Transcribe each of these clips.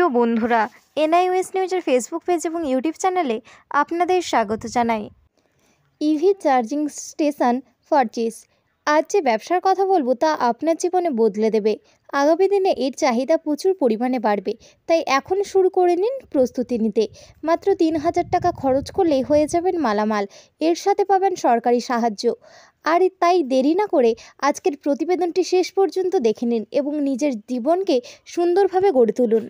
প্রিয় বন্ধুরা, এনআইওএস নিউজের ফেসবুক পেজ এবং ইউটিউব চ্যানেলে আপনাদের স্বাগত জানাই। EV charging station purchase. আজ যে ব্যবসার কথা বলবো তা আপনার জীবনে বদলে দেবে। আগামী দিনে এর চাহিদা প্রচুর পরিমাণে বাড়বে, তাই এখন শুরু করে নিন প্রস্তুতি নিতে। মাত্র ৩,০০০ টাকা খরচ করলেই হয়ে যাবেন মালামাল, এর সাথে পাবেন সরকারি সাহায্য। আর তাই দেরি না করে আজকের প্রতিবেদনটি শেষ পর্যন্ত দেখে নিন এবং নিজের জীবনকে সুন্দরভাবে গড়ে তুলুন।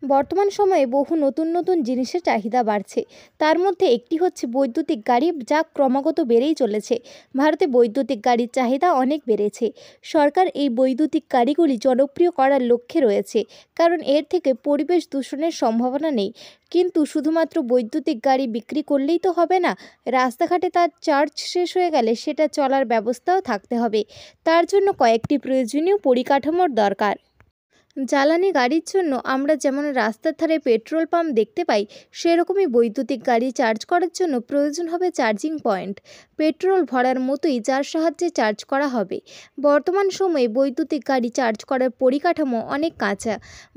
বর্তমান সময়ে বহু নতুন নতুন জিনিসের চাহিদা বাড়ছে, তার মধ্যে একটি হচ্ছে বৈদ্যুতিক গাড়ি, যা ক্রমাগত বেড়েই চলেছে। ভারতে বৈদ্যুতিক গাড়ির চাহিদা অনেক বেড়েছে। সরকার এই বৈদ্যুতিক গাড়িগুলি জনপ্রিয় করার লক্ষ্যে রয়েছে, কারণ এর থেকে পরিবেশ দূষণের সম্ভাবনা নেই। কিন্তু শুধুমাত্র বৈদ্যুতিক গাড়ি বিক্রি করলেই তো হবে না, রাস্তাঘাটে তার চার্জ শেষ হয়ে গেলে সেটা চলার ব্যবস্থাও থাকতে হবে। তার জন্য কয়েকটি প্রয়োজনীয় পরিকাঠামোর দরকার। জ্বালানি গাড়ির জন্য আমরা যেমন রাস্তার ধারে পেট্রোল পাম্প দেখতে পাই, সেরকমই বৈদ্যুতিক গাড়ি চার্জ করার জন্য প্রয়োজন হবে চার্জিং পয়েন্ট, পেট্রোল ভরার মতোই, যার সাহায্যে চার্জ করা হবে। বর্তমান সময়ে বৈদ্যুতিক গাড়ি চার্জ করার পরিকাঠামো অনেক কাঁচা।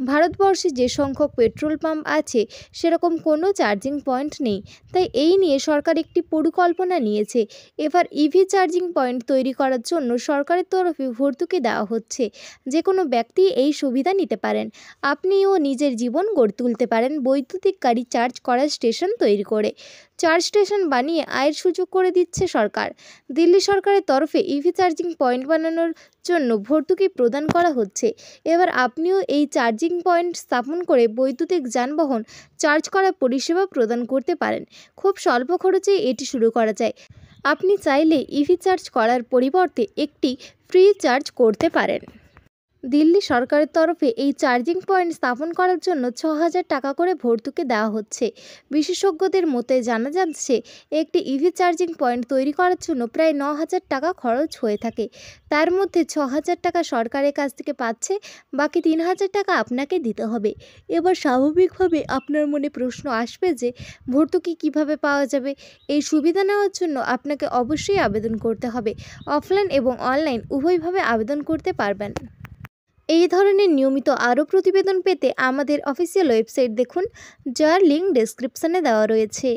ভারতবর্ষে যে সংখ্যক পেট্রোল পাম্প আছে সেরকম কোনো চার্জিং পয়েন্ট নেই, তাই এই নিয়ে সরকার একটি পরিকল্পনা নিয়েছে। এবার ইভি চার্জিং পয়েন্ট তৈরি করার জন্য সরকারের তরফে ভর্তুকি দেওয়া হচ্ছে। যে কোনো ব্যক্তি এই সুবিধা নিতে পারেন। আপনিও নিজের জীবন গড়ে তুলতে পারেন বৈদ্যুতিক গাড়ি চার্জ করার স্টেশন তৈরি করে। চার্জ স্টেশন বানিয়ে আয়ের সুযোগ করে দিচ্ছে সরকার। দিল্লি সরকারের তরফে ইভি চার্জিং পয়েন্ট বানানোর জন্য ভর্তুকি প্রদান করা হচ্ছে। এবার আপনিও এই চার্জিং পয়েন্ট স্থাপন করে বৈদ্যুতিক যানবাহন চার্জ করার পরিষেবা প্রদান করতে পারেন। খুব স্বল্প খরচে এটি শুরু করা যায়। আপনি চাইলে ইভি চার্জ করার পরিবর্তে একটি ফ্রি চার্জ করতে পারেন। দিল্লি সরকারের তরফে এই চার্জিং পয়েন্ট স্থাপন করার জন্য ৬,০০০ টাকা করে ভর্তুকি দেওয়া হচ্ছে। বিশেষজ্ঞদের মতে জানা যাচ্ছে, একটি ইভি চার্জিং পয়েন্ট তৈরি করার জন্য প্রায় ৯,০০০ টাকা খরচ হয়ে থাকে। তার মধ্যে ৬,০০০ টাকা সরকারের কাছ থেকে পাচ্ছে, বাকি ৩,০০০ টাকা আপনাকে দিতে হবে। এবার স্বাভাবিকভাবে আপনার মনে প্রশ্ন আসবে যে ভর্তুকি কিভাবে পাওয়া যাবে। এই সুবিধা নেওয়ার জন্য আপনাকে অবশ্যই আবেদন করতে হবে। অফলাইন এবং অনলাইন উভয়ভাবে আবেদন করতে পারবেন। এই ধরনের নিয়মিত আরও প্রতিবেদন পেতে আমাদের অফিসিয়াল ওয়েবসাইট দেখুন, যার লিঙ্ক ডেসক্রিপশানে দেওয়া রয়েছে।